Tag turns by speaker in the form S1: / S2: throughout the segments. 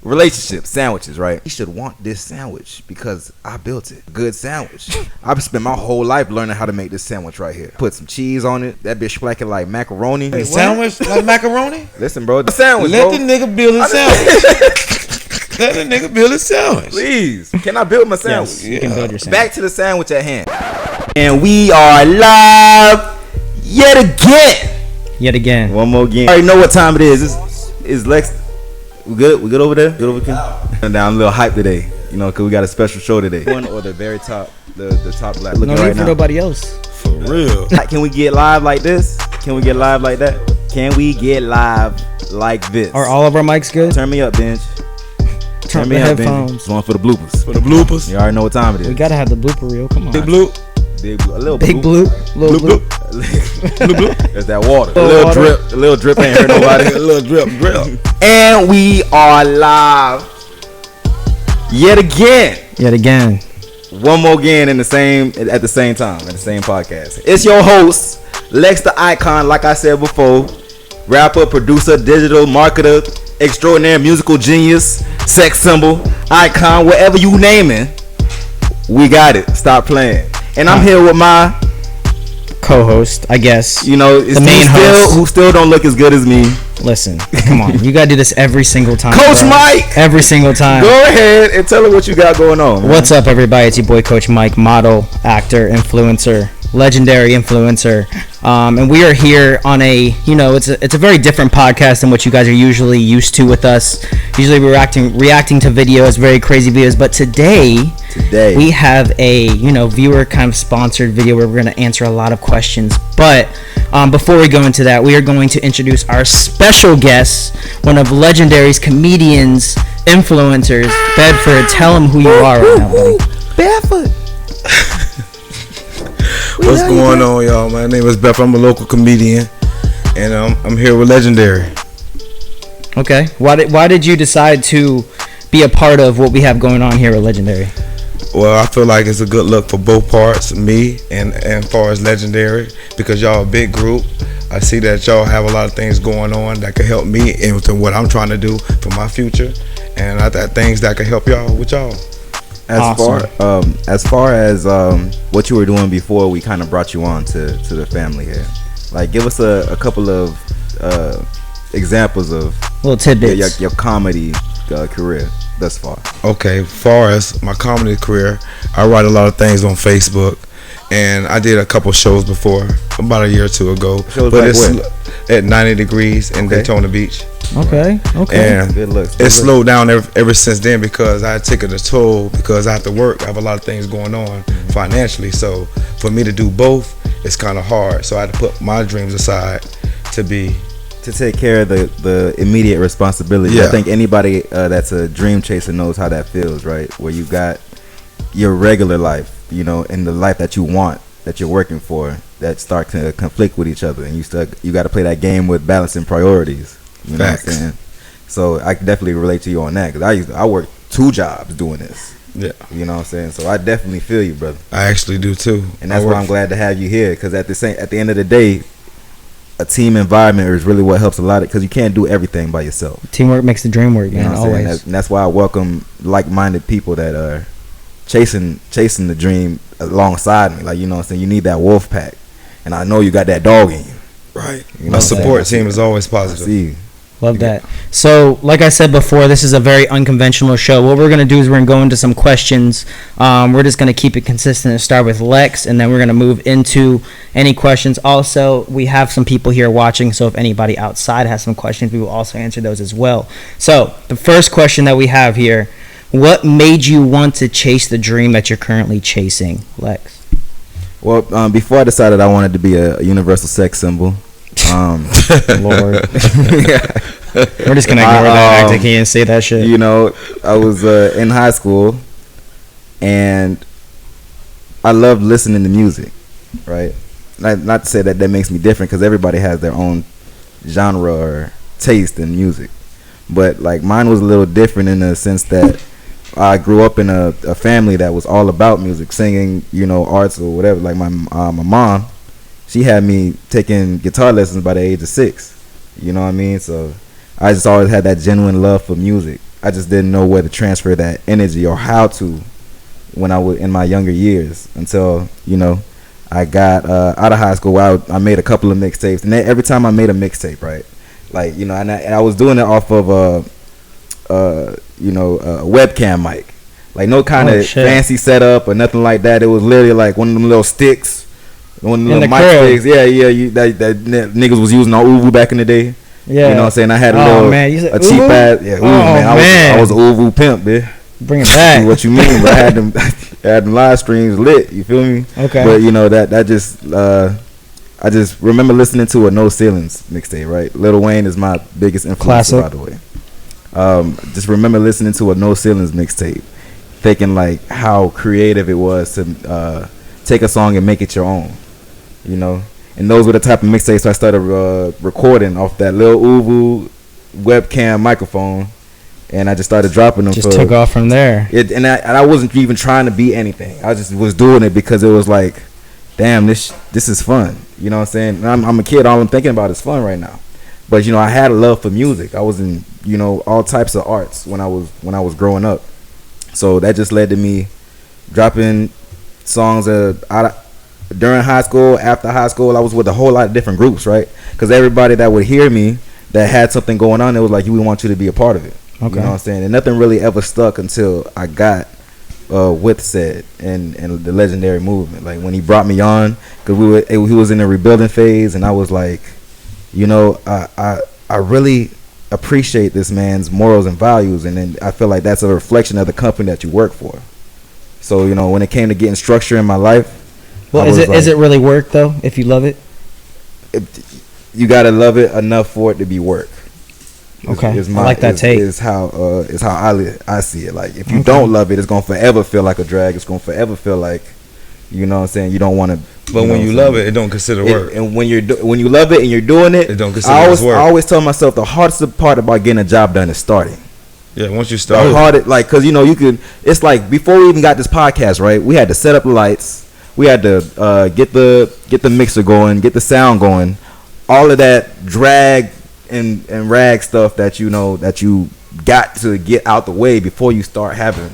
S1: Relationships, sandwiches, right? You should want this sandwich because I built it. Good sandwich. I've spent my whole life learning how to make this sandwich right here. Put some cheese on it. That bitch splacking like macaroni.
S2: Hey, sandwich like macaroni?
S1: Listen, bro. The sandwich,
S2: Let
S1: bro.
S2: the nigga build a sandwich. Let the nigga build a sandwich.
S1: Please. Can I build my sandwich?
S3: Yes, you can build your sandwich.
S1: Back to the sandwich at hand. And we are live yet again. One more game. I already know what time it is. This is Lex. We good? We good over there? Good over here? I'm down a little hype today, you know, because we got a special show today. One or the very top, the top left.
S3: No need for nobody else.
S2: For real.
S1: Can we get live like this? Can we get live like that? Can we get live like this?
S3: Are all of our mics good?
S1: Turn me up, Benj.
S3: Turn
S1: me
S3: the
S1: up,
S3: headphones.
S1: Benj. One for the bloopers.
S2: For the bloopers.
S1: You already know what time it is.
S3: We gotta have the blooper reel. Come on.
S2: Big bloop.
S1: Big bloop. A little
S3: Big
S1: bloop.
S3: bloop. Little bloop.
S2: Bloop bloop.
S1: There's that water.
S3: Little
S1: A little
S3: water.
S1: drip. A little drip ain't hurt nobody.
S2: A little drip.
S1: And we are live yet again. One more again at the same time, at the same podcast. It's your host, Lex the Icon, like I said before. Rapper, producer, digital marketer, extraordinary musical genius, sex symbol, icon, whatever you naming, we got it. Stop playing. And I'm here with my
S3: Co-host, I guess.
S1: you know, it's
S3: The main host.
S1: who still don't look as good as me.
S3: Listen, come on. You gotta do this every single time.
S1: Coach
S3: bro.
S1: Mike!
S3: Every single time.
S1: Go ahead and tell her what you got going on, man.
S3: What's up, everybody? It's your boy, Coach Mike, model, actor, influencer, legendary influencer. And we are here on it's a very different podcast than what you guys are usually used to with us. Usually we're reacting to videos, very crazy videos. But today we have a, viewer kind of sponsored video where we're going to answer a lot of questions. But before we go into that, we are going to introduce our special guest, one of legendary's comedians, influencers, Bedford. Tell him who you are right now, buddy.
S1: Barefoot.
S2: What's going on, y'all? My name is Beth. I'm a local comedian, and I'm here with Legendary.
S3: Okay. Why did you decide to be a part of what we have going on here with Legendary?
S2: Well, I feel like it's a good look for both parts, me and far as Legendary, because y'all a big group. I see that y'all have a lot of things going on that could help me and with what I'm trying to do for my future, and I got things that could help y'all with y'all.
S1: As far as what you were doing before we kind of brought you on to the family here, like give us a couple of examples of
S3: Little tidbits.
S1: your comedy career thus far.
S2: Okay, far as my comedy career, I write a lot of things on Facebook, and I did a couple shows before, about a year or two ago.
S1: Shows
S2: But
S1: like
S2: it's at 90 Degrees in Daytona Beach.
S3: Okay.
S2: And
S1: Good looks.
S2: it slowed down ever since then because I took it a toll because I have to work. I have a lot of things going on financially. So for me to do both, it's kind of hard. So I had to put my dreams aside to
S1: take care of the immediate responsibility.
S2: Yeah.
S1: I think anybody that's a dream chaser knows how that feels, right? Where you got your regular life, and the life that you want, that you're working for, that start to conflict with each other, and you got to play that game with balancing priorities. You know
S2: Facts.
S1: what I'm saying? So I can definitely relate to you on that because I work 2 jobs doing this.
S2: Yeah.
S1: You know what I'm saying? So I definitely feel you, brother.
S2: I actually do too.
S1: And that's why I'm glad to have you here because at the end of the day, a team environment is really what helps a lot because you can't do everything by yourself.
S3: Teamwork makes the dream work,
S1: You know
S3: man.
S1: what I'm saying?
S3: Always.
S1: And that's why I welcome like-minded people that are chasing the dream alongside me. Like, you know what I'm saying? You need that wolf pack. And I know you got that dog in you.
S2: Right.
S1: You know
S2: My
S1: what I'm
S2: support
S1: saying?
S2: team is always
S1: I
S2: positive.
S1: see you.
S3: Love that. So, like I said before, this is a very unconventional show. What we're going to do is we're going to go into some questions. We're just going to keep it consistent and start with Lex, and then we're going to move into any questions. Also, we have some people here watching, so if anybody outside has some questions, we will also answer those as well. So, the first question that we have here, what made you want to chase the dream that you're currently chasing, Lex?
S1: Well, before I decided I wanted to be a universal sex symbol,
S3: Lord. We're just going to ignore that, act like he didn't say that shit.
S1: I was in high school, and I loved listening to music, right? Not to say that makes me different, because everybody has their own genre or taste in music. But, like, mine was a little different in the sense that I grew up in a family that was all about music, singing, arts or whatever. Like, my mom, she had me taking guitar lessons by the age of 6. You know what I mean? So I just always had that genuine love for music. I just didn't know where to transfer that energy or how to when I was in my younger years until, you know, I got out of high school. I made a couple of mixtapes, and then every time I made a mixtape, right, like, you know, and I was doing it off of a webcam mic, like no kind of fancy setup or nothing like that. It was literally like one of them little sticks, one of them little mic sticks. Yeah, that niggas was using on Uvu back in the day. Yeah, you know what I'm saying? I had a cheap ass. Yeah, man. I was an Uvu pimp, bitch.
S3: Bring it back.
S1: What you mean? But I had them live streams lit. You feel me?
S3: Okay.
S1: But you know that just I just remember listening to a No Ceilings mixtape. Right, Lil Wayne is my biggest influence, by the way. Just remember listening to a No Ceilings mixtape, thinking like how creative it was to take a song and make it your own. You know, and those were the type of mixtapes I started recording off that Lil Uvu webcam microphone. And I just started dropping them.
S3: Just took off from there.
S1: And I wasn't even trying to be anything. I just was doing it because it was like, damn, this is fun. You know what I'm saying? I'm a kid. All I'm thinking about is fun right now. But you know, I had a love for music. I was in, you know, all types of arts when I was growing up. So that just led to me dropping songs during high school, after high school. I was with a whole lot of different groups, right? Because everybody that would hear me that had something going on, it was like, we want you to be a part of it. Okay. You know what I'm saying? And nothing really ever stuck until I got with Said and the Legendary Movement. Like when he brought me on, because he was in the rebuilding phase, and I was like, you know, I really appreciate this man's morals and values, and then I feel like that's a reflection of the company that you work for. So you know, when it came to getting structure in my life,
S3: well, is it really work though? If you love it,
S1: you gotta love it enough for it to be work.
S3: Okay, I like that take.
S1: Is how I see it. Like if you don't love it, it's gonna forever feel like a drag. It's gonna forever feel like, you know what I'm saying, you don't want to.
S2: But when you love it, it don't consider work.
S1: And when you love it and you're doing it,
S2: it don't consider work.
S1: I always tell myself the hardest part about getting a job done is starting.
S2: Yeah, once you start.
S1: The hardest, like, cause you know you could. It's like before we even got this podcast, right? We had to set up the lights. We had to get the mixer going, get the sound going. All of that drag and rag stuff that you know that you got to get out the way before you start having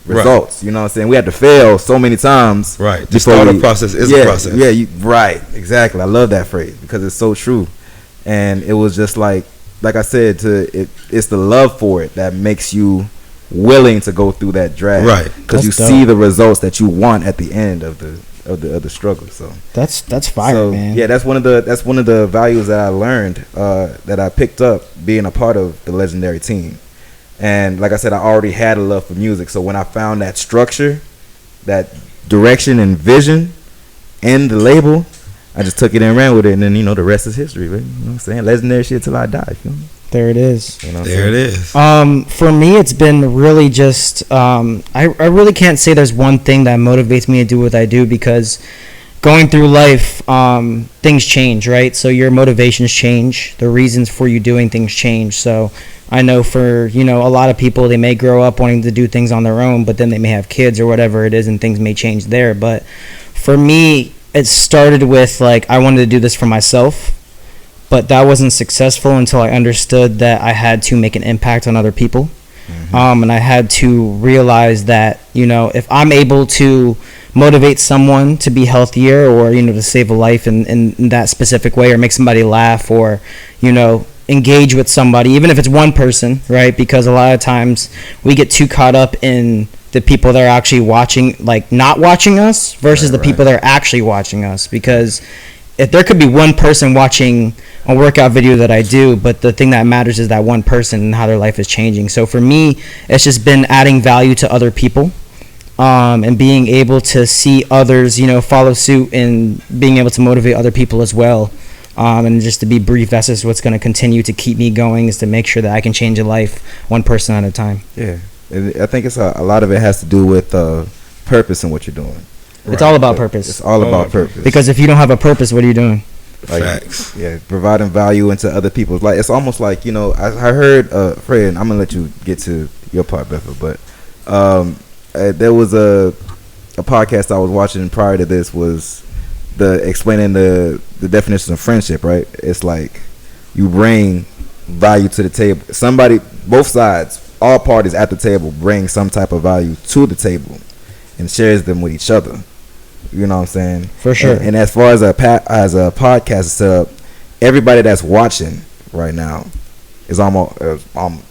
S1: results. Right. You know what I'm saying? We had to fail so many times.
S2: Right. The startup process is a process.
S1: Yeah, right. Exactly. I love that phrase because it's so true. And it was just like I said, it's the love for it that makes you willing to go through that drag.
S2: Right.
S1: Because you see the results that you want at the end of the struggle. So
S3: that's fire, man.
S1: Yeah, that's one of the values that I learned, that I picked up being a part of the Legendary team. And like I said, I already had a love for music. So when I found that structure, that direction and vision and the label, I just took it and ran with it. And then, you know, the rest is history, right? You know what I'm saying? Legendary shit till I die. Feel me?
S3: There it is.
S1: You know
S2: there it is.
S3: For me, it's been really just, I really can't say there's one thing that motivates me to do what I do, because going through life, things change, right? So your motivations change. The reasons for you doing things change. So I know for, you know, a lot of people, they may grow up wanting to do things on their own, but then they may have kids or whatever it is, and things may change there. But for me, it started with, like, I wanted to do this for myself. But that wasn't successful until I understood that I had to make an impact on other people. Mm-hmm. And I had to realize that, you know, if I'm able to motivate someone to be healthier, or, you know, to save a life in that specific way, or make somebody laugh, or, you know, engage with somebody, even if it's one person, right? Because a lot of times we get too caught up in the people that are actually watching, like not watching us, versus the people that are actually watching us. Because if there could be one person watching a workout video that I do, but the thing that matters is that one person and how their life is changing. So for me, it's just been adding value to other people, and being able to see others, you know, follow suit, and being able to motivate other people as well. And just to be brief, that's just what's going to continue to keep me going, is to make sure that I can change a life one person at a time.
S1: Yeah, I think it's a lot of it has to do with purpose in what you're doing.
S3: It's all about purpose.
S1: It's all about purpose.
S3: Because if you don't have a purpose, what are you doing?
S1: Like,
S2: facts.
S1: Yeah, providing value into other people's life. It's almost like, you know, I heard Fred, and I'm gonna let you get to your part, Beffa, but there was a podcast I was watching prior to this, was explaining the definition of friendship, right? It's like you bring value to the table. Somebody, both sides, all parties at the table bring some type of value to the table and shares them with each other. You know what I'm saying?
S3: For sure.
S1: And as far as a podcast is set up, everybody that's watching right now is almost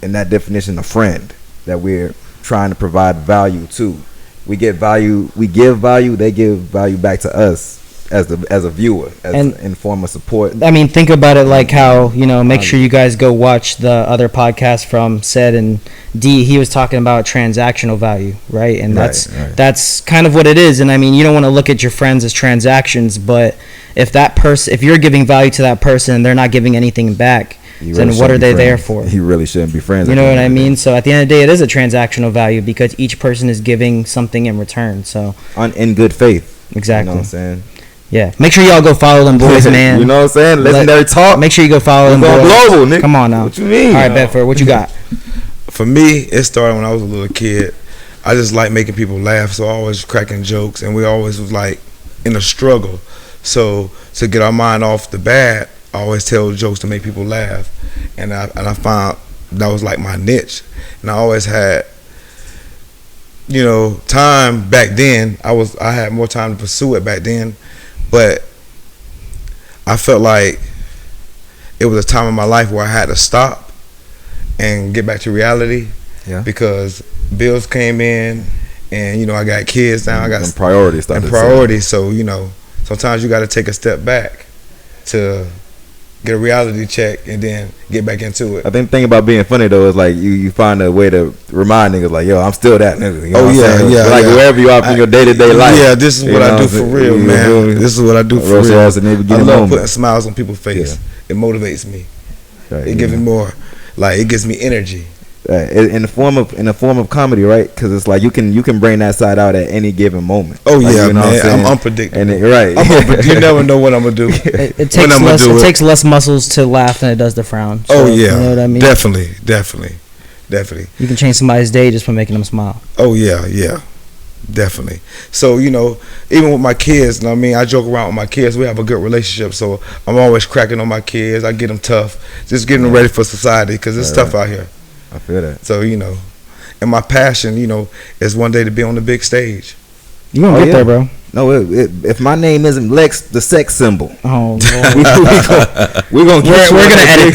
S1: in that definition a friend that we're trying to provide value to. We give value, they give value back to us as a viewer, in form of support.
S3: I mean, think about it like how, make sure you guys go watch the other podcast from Sed and D. He was talking about transactional value, right? And that's kind of what it is. And I mean, you don't want to look at your friends as transactions, but if you're giving value to that person and they're not giving anything back, then what are they there for?
S1: He really shouldn't be friends.
S3: You know what I mean? So at the end of the day, it is a transactional value because each person is giving something in return. So
S1: in good faith.
S3: Exactly.
S1: You know what I'm saying?
S3: Yeah. Make sure y'all go follow them boys, man.
S1: You know what I'm saying? Legendary Talk.
S3: Make sure you go follow them boys.
S1: Global, nigga.
S3: Come on now.
S1: What you mean?
S3: All right, Bedford, what you got?
S2: For me, it started when I was a little kid. I just like making people laugh, so I always cracking jokes, and we always was like in a struggle. So to get our mind off the bad, I always tell jokes to make people laugh, and I found that was like my niche, and I always had, time back then. I had more time to pursue it back then, but I felt like it was a time in my life where I had to stop and get back to reality, because bills came in, and I got kids now. I got
S1: some priorities.
S2: So sometimes you got to take a step back to get a reality check and then get back into it.
S1: I think the thing about being funny though is like you find a way to remind niggas like, yo, I'm still that nigga. You know like wherever you are in your day-to-day life.
S2: Yeah, this is what I do for real, man. This is what I do for real. I love putting smiles on people's face. It motivates me. It gives me more, like it gives me energy.
S1: In the form of comedy, right? Because it's like you can bring that side out at any given moment.
S2: Oh
S1: like,
S2: yeah, man. I'm unpredictable.
S1: And right,
S2: you never know what I'm gonna do.
S3: It takes less muscles to laugh than it does to frown.
S2: So, yeah,
S3: you know what I mean?
S2: Definitely. You
S3: can change somebody's day just by making them smile.
S2: Oh yeah, definitely. So even with my kids, I joke around with my kids. We have a good relationship, so I'm always cracking on my kids. I get them tough, just getting them ready for society because it's tough out here.
S1: I feel that.
S2: So, and my passion, is one day to be on the big stage.
S3: You gonna get there, bro.
S1: No, if my name isn't Lex, the sex symbol.
S3: Oh,
S1: we're gonna
S3: edit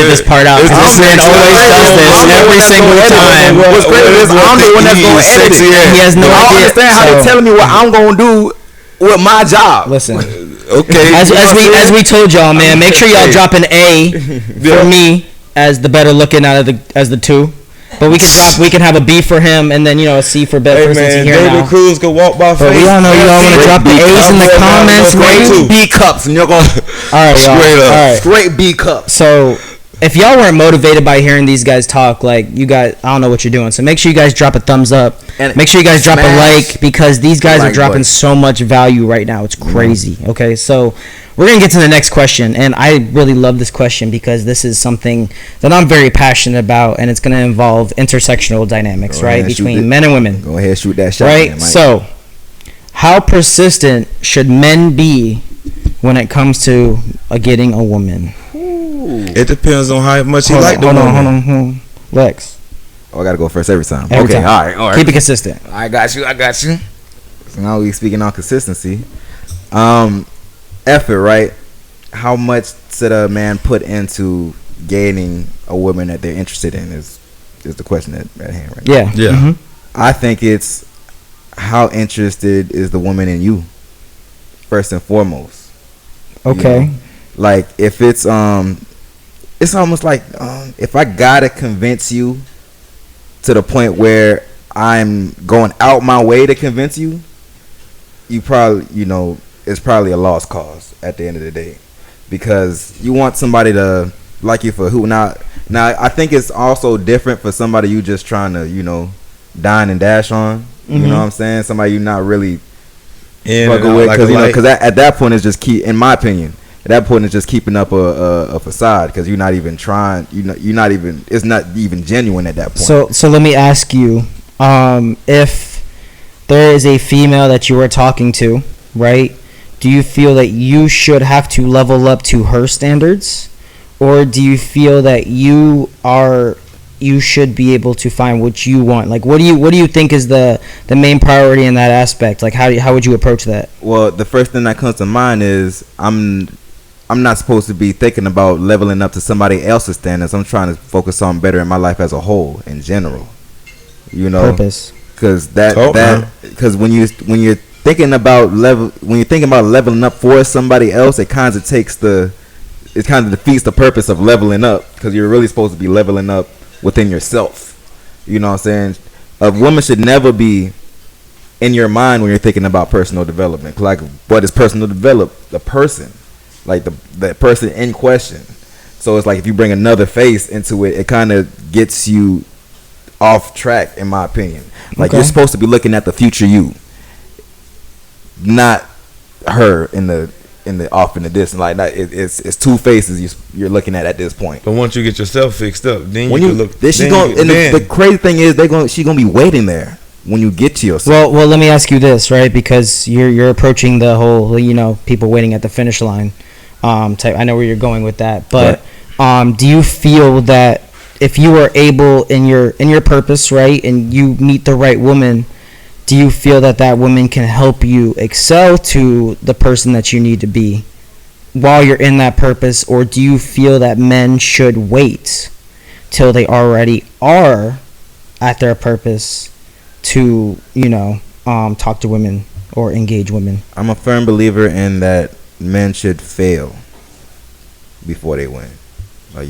S3: this part out.
S1: This man always does this
S3: every single time.
S1: What's crazy is I'm the one that's gonna edit it.
S3: He has no idea.
S1: I understand how they're telling me what I'm gonna do with my job.
S3: Listen.
S2: Okay.
S3: As we told y'all, man, make sure y'all drop an A for me as the better looking out of the two. But we can have a B for him and then a C for Bedford since he's here now.
S2: David Cruz could walk by faith.
S3: But we all know y'all want to drop the A's in the comments, man.
S1: B cups, and you're going.
S3: All right, y'all. All right.
S1: Straight B cups.
S3: So if y'all weren't motivated by hearing these guys talk, like you guys, I don't know what you're doing. So make sure you guys drop a thumbs up. And make sure you guys drop a like because these guys are dropping so much value right now. It's crazy. Okay, so we're going to get to the next question, and I really love this question because this is something that I'm very passionate about, and it's going to involve intersectional dynamics, right, between men and women.
S1: Go ahead, shoot that shot.
S3: Right? Man, so how persistent should men be when it comes to getting a woman?
S2: It depends on how much he likes the woman.
S3: Hold on. Lex.
S1: Oh, I got to go first every time.
S3: Every time.
S1: All right.
S3: Keep it consistent.
S1: I got you. So now we speaking on consistency. Effort, right? How much should a man put into gaining a woman that they're interested in is the question at hand right now.
S3: Yeah. Mm-hmm.
S1: I think it's how interested is the woman in you first and foremost.
S3: Okay.
S1: Like if it's almost like if I gotta convince you to the point where I'm going out my way to convince you, you probably it's probably a lost cause at the end of the day, because you want somebody to like you for who. Now I think it's also different for somebody you just trying to dine and dash on. You know what I'm saying? Somebody you're not really struggle with, because at that point it's just in my opinion. At that point, it's just keeping up a facade because you're not even trying. You're not even. It's not even genuine at that point.
S3: So let me ask you, if there is a female that you are talking to, right? Do you feel that you should have to level up to her standards, or do you feel that you should be able to find what you want? Like, what do you think is the main priority in that aspect? Like, how would you approach that?
S1: Well, the first thing that comes to mind is I'm not supposed to be thinking about leveling up to somebody else's standards. I'm trying to focus on bettering my life as a whole in general. You know,
S3: Purpose.
S1: Because when you're thinking about leveling up for somebody else, it kind of defeats the purpose of leveling up, because you're really supposed to be leveling up within yourself. You know what I'm saying? A woman should never be in your mind when you're thinking about personal development. Like, what is personal develop? The person, like the person in question. So it's like, if you bring another face into it, it kind of gets you off track, in my opinion. Like, you're supposed to be looking at the future you, not her in the off in the distance. Like, it's two faces you're looking at this point.
S2: But once you get yourself fixed up, then
S1: when
S2: you can look.
S1: The crazy thing is, she's gonna be waiting there when you get to yourself.
S3: Well, let me ask you this, right? Because you're approaching the whole, people waiting at the finish line type. I know where you're going with that, but do you feel that if you are able in your purpose, right, and you meet the right woman, do you feel that woman can help you excel to the person that you need to be while you're in that purpose? Or do you feel that men should wait till they already are at their purpose to, talk to women or engage women?
S1: I'm a firm believer in that men should fail before they win. Like,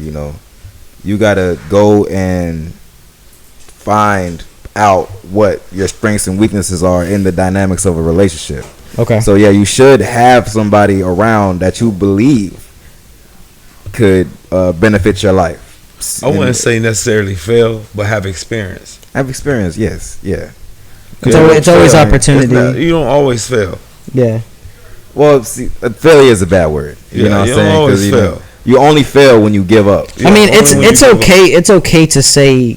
S1: you gotta go and find out what your strengths and weaknesses are in the dynamics of a relationship.
S3: Okay.
S1: So yeah, you should have somebody around that you believe could benefit your life.
S2: I wouldn't say necessarily fail, but have experience.
S1: Have experience, yes, yeah.
S3: It's always opportunity.
S2: You don't always fail.
S3: Yeah.
S1: Well, see, failure is a bad word. You know what I'm saying?
S2: Don't always fail.
S1: You only fail when you give up.
S3: I mean, it's okay. It's okay to say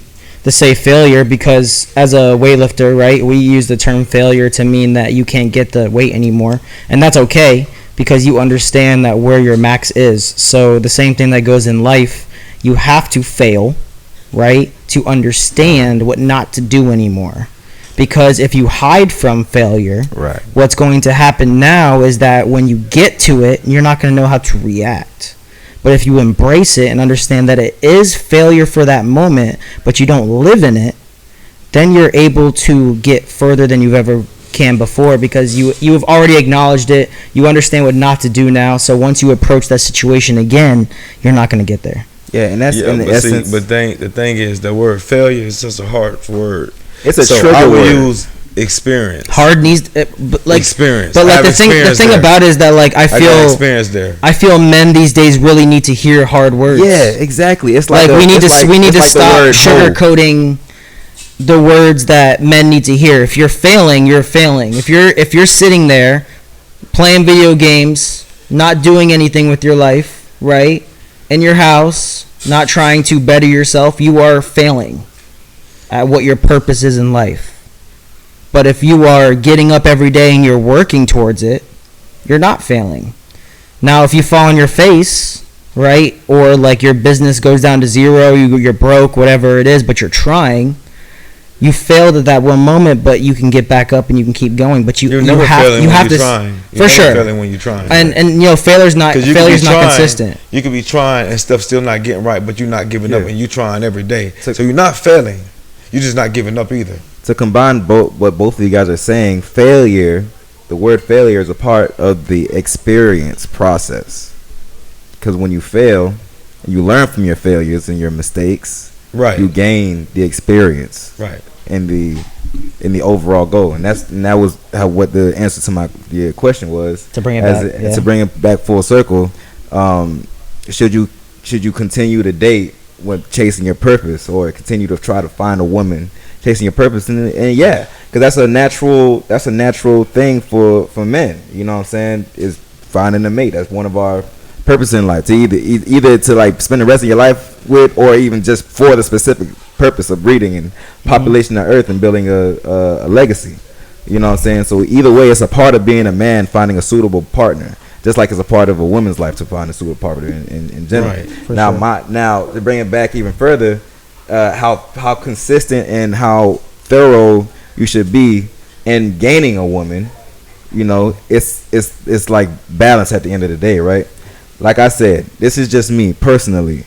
S3: failure, because as a weightlifter, right, we use the term failure to mean that you can't get the weight anymore, and that's okay because you understand that where your max is. So the same thing that goes in life, you have to fail, right, to understand what not to do anymore. Because if you hide from failure,
S1: right,
S3: what's going to happen now is that when you get to it, you're not going to know how to react. But if you embrace it and understand that it is failure for that moment, but you don't live in it, then you're able to get further than you've ever can before, because you have already acknowledged it. You understand what not to do now. So once you approach that situation again, you're not going to get there.
S1: Yeah, and that's in the essence.
S2: But the thing is, the word failure is such a hard word.
S1: It's a trigger
S2: I would
S1: word.
S2: use experience.
S3: Hard needs, but like
S2: experience.
S3: But like the thing about it is that, like, I got
S2: experience there.
S3: I feel men these days really need to hear hard words.
S1: Yeah, exactly. It's like
S3: we need to stop sugarcoating the words that men need to hear. If you're failing, you're failing. If you're sitting there playing video games, not doing anything with your life, right, in your house, not trying to better yourself, you are failing at what your purpose is in life. But if you are getting up every day and you're working towards it, you're not failing. Now, if you fall on your face, right, or like your business goes down to zero, you're broke, whatever it is, but you're trying, you failed at that one moment, but you can get back up and you can keep going. But
S2: you're never failing when you're trying.
S3: For sure.
S2: Failing when you're trying.
S3: And failure's not consistent.
S2: You could be trying and stuff still not getting right, but you're not giving up, and you're trying every day. So you're not failing. You're just not giving up either.
S1: To combine what both of you guys are saying, the word failure is a part of the experience process. Because when you fail, you learn from your failures and your mistakes.
S2: Right.
S1: You gain the experience.
S2: Right.
S1: In the overall goal, and that was what the answer to your question was.
S3: To bring it back,
S1: to bring it back full circle, should you continue to date when chasing your purpose, or continue to try to find a woman chasing your purpose? And yeah, because that's a natural thing for men. You know what I'm saying? Is finding a mate. That's one of our purpose in life, to either to like spend the rest of your life with, or even just for the specific purpose of breeding and population of Earth and building a legacy. You know what I'm saying? So either way, it's a part of being a man, finding a suitable partner. just like it's a part of a woman's life to find a suitable partner in general.
S2: Right.
S1: Now to bring it back even further, how consistent and how thorough you should be in gaining a woman. You know, it's like balance at the end of the day, right? Like I said, this is just me personally.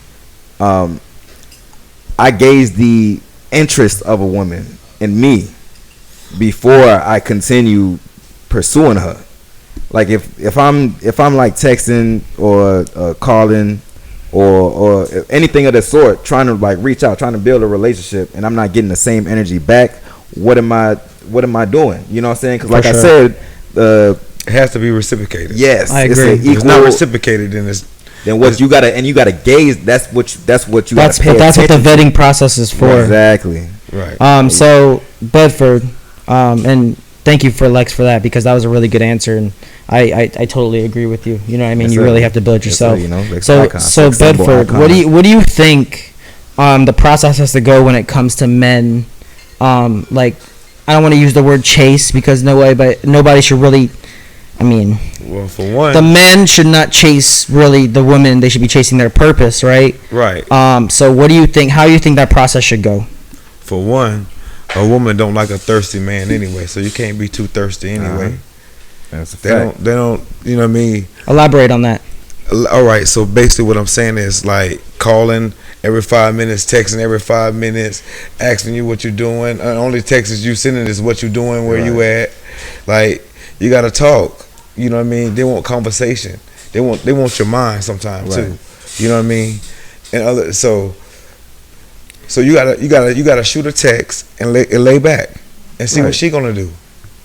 S1: I gauge the interest of a woman in me before I continue pursuing her. Like if I'm like texting or calling or anything of the sort, trying to like reach out, trying to build a relationship, and I'm not getting the same energy back, what am I doing? You know what I'm saying? Because like I said,
S2: it has to be reciprocated.
S1: Yes,
S3: I agree.
S2: If it's not reciprocated, then
S1: what you gotta gauge. That's what you gotta pay
S3: That's what the vetting process is for.
S1: Exactly.
S2: Right.
S3: So Bedford, and thank you for Lex for that, because that was a really good answer, and I totally agree with you. You know what I mean? You really have to build yourself.
S1: You know,
S3: so Bedford, what do you think the process has to go when it comes to men? Like, I don't want to use the word chase because nobody should really. I mean,
S2: well, for one,
S3: the men should not chase really the women. They should be chasing their purpose, right?
S2: Right.
S3: So what do you think? How do you think that process should go?
S2: For one, a woman don't like a thirsty man anyway, so you can't be too thirsty anyway.
S1: That's a fact.
S2: They don't. You know what I mean?
S3: Elaborate on that.
S2: All right. So basically, what I'm saying is like calling every 5 minutes, texting every 5 minutes, asking you what you're doing. Only texts you sending is what you're doing, where you at. Like, you gotta talk. You know what I mean? They want conversation. They want your mind sometimes too. You know what I mean? And so you gotta shoot a text and lay back and see what she gonna do.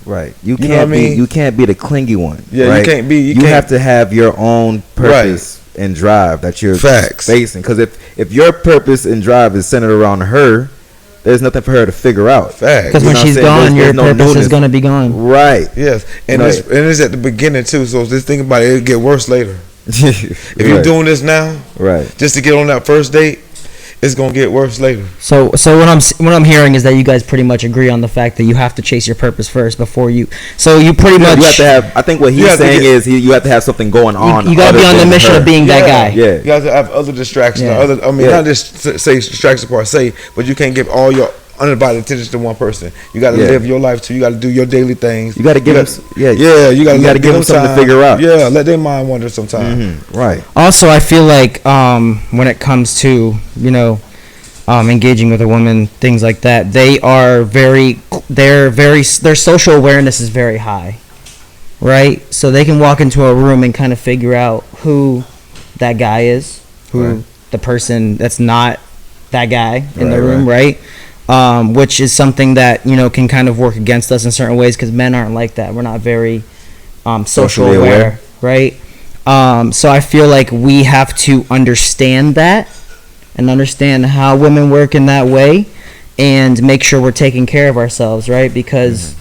S1: Right. You can't be the clingy one.
S2: Yeah,
S1: right?
S2: you can't be.
S1: You have to have your own purpose and drive that you're facing. Because if your purpose and drive is centered around her, there's nothing for her to figure out.
S3: Because when she's gone, your purpose is going to be gone.
S1: Right.
S2: Yes. And it's at the beginning too. So just think about it. It'll get worse later. If you're doing this now, just to get on that first date, it's gonna get worse later.
S3: So what I'm hearing is that you guys pretty much agree on the fact that you have to chase your purpose first before you. So you pretty much.
S1: You have to have. I think what he's saying is you have to have something going on.
S3: You got to be on the mission of being that guy.
S2: Yeah. You got to have other distractions. Not just say distractions per se, but you can't give all your undivided attention to one person. You got to live your life too. You got to do your daily things.
S1: You got to give them.
S2: You got to
S1: give them something to figure out.
S2: Yeah, let their mind wander sometimes.
S1: Right.
S3: Also, I feel like when it comes to engaging with a woman, things like that, their social awareness is very high, right? So they can walk into a room and kind of figure out who that guy is, who the person that's not that guy in the room, right? Which is something that can kind of work against us in certain ways because men aren't like that. We're not very socially aware, right? So I feel like we have to understand that and understand how women work in that way and make sure we're taking care of ourselves, right? Because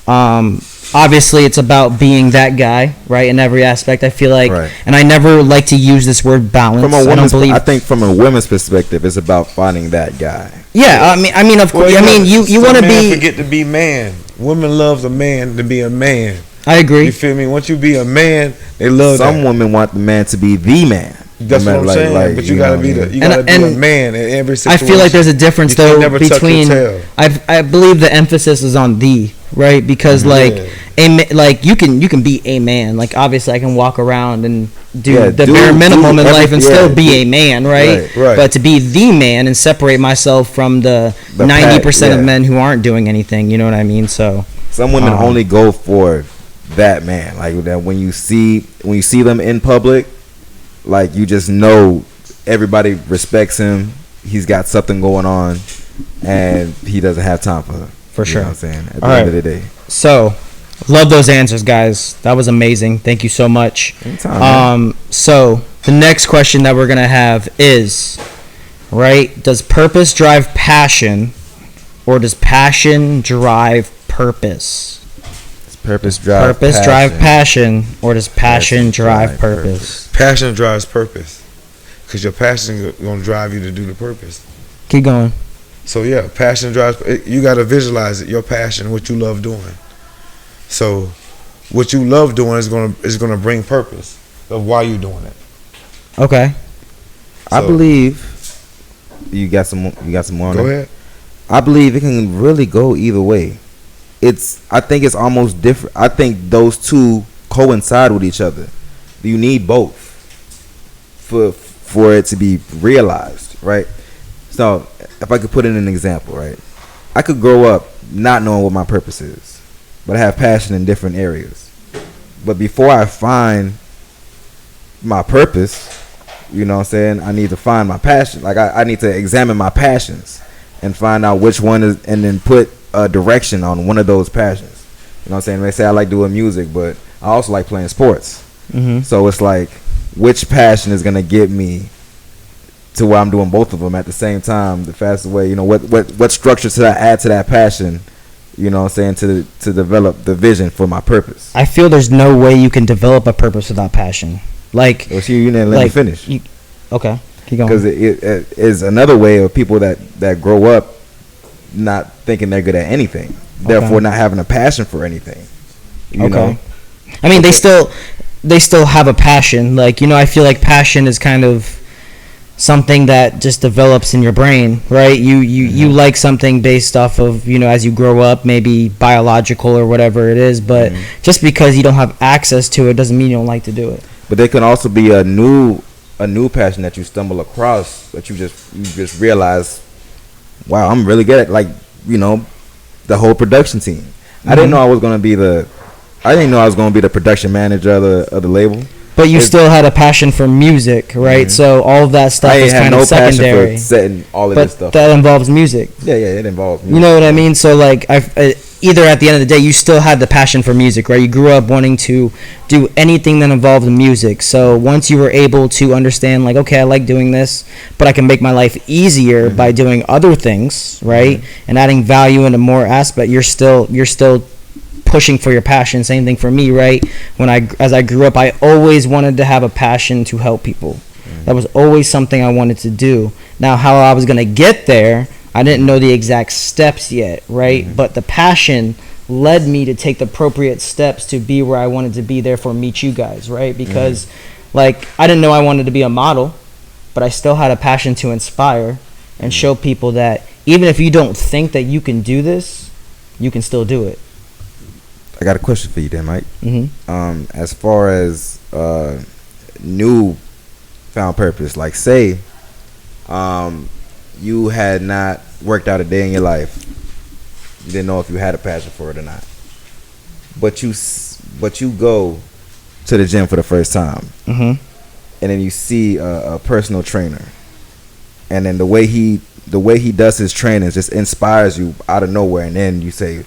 S3: obviously it's about being that guy, right, in every aspect. I feel like, and I never like to use this word balance.
S1: I think from a woman's perspective, it's about finding that guy.
S3: Yeah, I mean, of course. You want to be.
S2: Forget to be man. Women love a man to be a man.
S3: I agree.
S2: You feel me? Once you be a man, they love.
S1: Some women want the man to be the man.
S2: That's what I'm saying. But you gotta be a man in every situation.
S3: I feel like there's a difference though between. I believe the emphasis is on the, right? Because you can be a man. Like obviously I can walk around and do the bare minimum in life and still be a man, right? But to be the man and separate myself from the 90% of men who aren't doing anything, you know what I mean? So
S1: some women only go for that man, like that when you see them in public. Like you just know everybody respects him. He's got something going on, and he doesn't have time for her.
S3: For sure.
S1: You know what I'm saying? At the end of the day.
S3: So, love those answers, guys. That was amazing. Thank you so much.
S1: Anytime,
S3: so the next question that we're gonna have is, right? Does purpose drive passion, or does passion drive purpose?
S1: Purpose drive
S3: passion, or does passion drive purpose?
S2: Passion drives purpose, because your passion is gonna drive you to do the purpose.
S3: Keep going.
S2: So yeah, passion drives. You gotta visualize it. Your passion, what you love doing. So, what you love doing is gonna bring purpose. of why you doing it.
S3: Okay.
S1: I
S2: So-
S1: believe you got some more on
S2: Go
S1: that?
S2: ahead.
S1: I believe it can really go either way. I think it's almost different. I think those two coincide with each other. You need both for it to be realized, right? So if I could put in an example, right? I could grow up not knowing what my purpose is, but I have passion in different areas. But before I find my purpose, you know what I'm saying, I need to find my passion. Like I need to examine my passions and find out which one is, and then put a direction on one of those passions. You know what I'm saying? They say I like doing music, but I also like playing sports.
S3: Mm-hmm.
S1: So it's like, which passion is gonna get me to where I'm doing both of them at the same time the fastest way? You know, what structure should I add to that passion? You know what I'm saying, to develop the vision for my purpose.
S3: I feel there's no way you can develop a purpose without passion. Like,
S1: Well, see, you didn't let me finish.
S3: Okay, keep going.
S1: Because it is another way of people that grow up not thinking they're good at anything, therefore not having a passion for anything. You know?
S3: I mean, they still have a passion. Like, you know, I feel like passion is kind of something that just develops in your brain, right? You like something based off of, you know, as you grow up, maybe biological or whatever it is, but just because you don't have access to it doesn't mean you don't like to do it.
S1: But there can also be a new passion that you stumble across that you just realize, wow, I'm really good at, like, you know, the whole production team. I didn't know I was gonna be the production manager of the label.
S3: But you still had a passion for music, right? So all of that stuff
S1: I
S3: is
S1: ain't had
S3: kind
S1: no
S3: of secondary.
S1: passion for setting all of
S3: But
S1: this stuff.
S3: that involves music.
S1: Yeah, it involves music.
S3: You know what I mean? So like, either at the end of the day, you still had the passion for music, right? You grew up wanting to do anything that involved music. So once you were able to understand, like, okay, I like doing this, but I can make my life easier by doing other things, right? And adding value into more aspect, you're still pushing for your passion. Same thing for me, right? As I grew up, I always wanted to have a passion to help people. That was always something I wanted to do. Now, how I was gonna get there, I didn't know the exact steps yet, right? But the passion led me to take the appropriate steps to be where I wanted to be, therefore meet you guys, right? Because like, I didn't know I wanted to be a model, but I still had a passion to inspire and show people that even if you don't think that you can do this, you can still do it.
S1: I got a question for you, then, Mike.
S3: Mm-hmm.
S1: As far as new found purpose, like, say, you had not worked out a day in your life, you didn't know if you had a passion for it or not, but you go to the gym for the first time, and then you see a personal trainer, and then the way he does his training just inspires you out of nowhere, and then you say,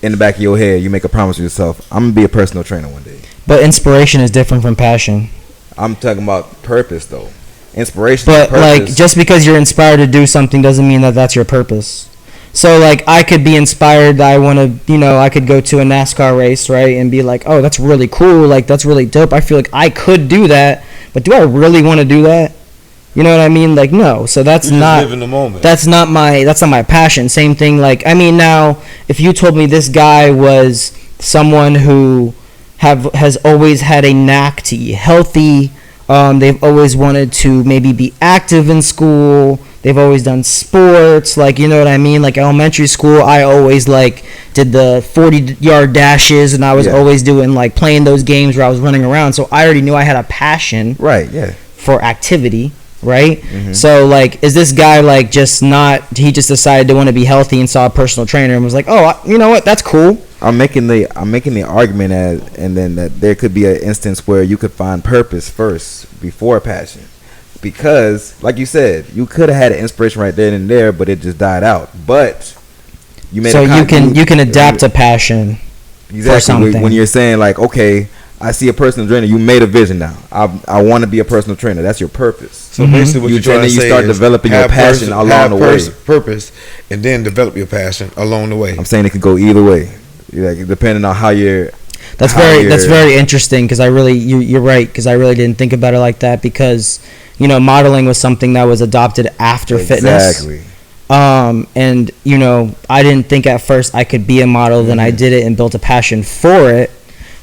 S1: in the back of your head, you make a promise to yourself, I'm gonna be a personal trainer one day.
S3: But inspiration is different from passion.
S1: I'm talking about purpose, though. Inspiration.
S3: But
S1: purpose.
S3: like, just because you're inspired to do something doesn't mean that that's your purpose. So like, I could be inspired that I want to, you know, I could go to a NASCAR race, right, and be like, oh, that's really cool, like, that's really dope, I feel like I could do that, but do I really want to do that? You know what I mean? Like, no. So that's
S2: You
S3: not
S2: just live in the moment.
S3: That's not my passion. Same thing. Like, I mean, now if you told me this guy was someone who has always had a knack to eat healthy, they've always wanted to maybe be active in school, they've always done sports, like, you know what I mean? Like, elementary school, I always like did the 40-yard dashes, and I was always doing, like, playing those games where I was running around. So I already knew I had a passion for activity. Right? So like, is this guy like he just decided to want to be healthy and saw a personal trainer and was like, oh, you know what, that's cool.
S1: I'm making the argument and then that there could be an instance where you could find purpose first before passion, because like you said, you could have had an inspiration right then and there, but it just died out. But you made
S3: you can adapt to passion.
S1: Exactly.
S3: For something.
S1: When you're saying like, okay, I see a personal trainer, you made a vision now. I want to be a personal trainer. That's your purpose.
S2: So basically, what you're trying to say
S1: you start
S2: is
S1: developing your passion along the way.
S2: Purpose, and then develop your passion along the way.
S1: I'm saying it could go either way, like depending on how you're.
S3: That's very interesting, because you're right, because I really didn't think about it like that, because, you know, modeling was something that was adopted after fitness.
S1: Exactly.
S3: And, you know, I didn't think at first I could be a model. Then I did it and built a passion for it.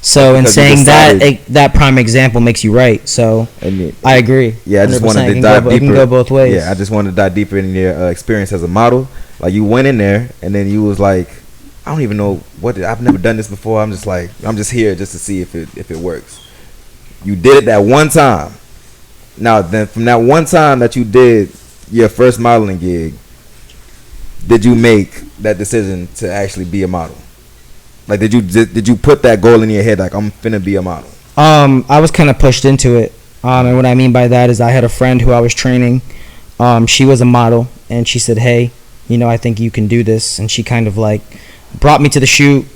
S3: So in
S1: Because you
S3: saying that,
S1: decided-
S3: that prime example makes you right. So I agree.
S1: Yeah, I just
S3: 100%.
S1: wanted
S3: It
S1: to
S3: can
S1: dive
S3: go,
S1: deeper.
S3: It can go both ways.
S1: Yeah, I just wanted to dive deeper in your experience as a model. Like you went in there and then you was like, I don't even know I've never done this before. I'm just here just to see if it works. You did it that one time. Now then, from that one time that you did your first modeling gig, did you make that decision to actually be a model? Like, did you put that goal in your head? Like, I'm finna be a model.
S3: I was kind of pushed into it. And what I mean by that is I had a friend who I was training. She was a model, and she said, hey, I think you can do this. And she kind of like brought me to the shoot,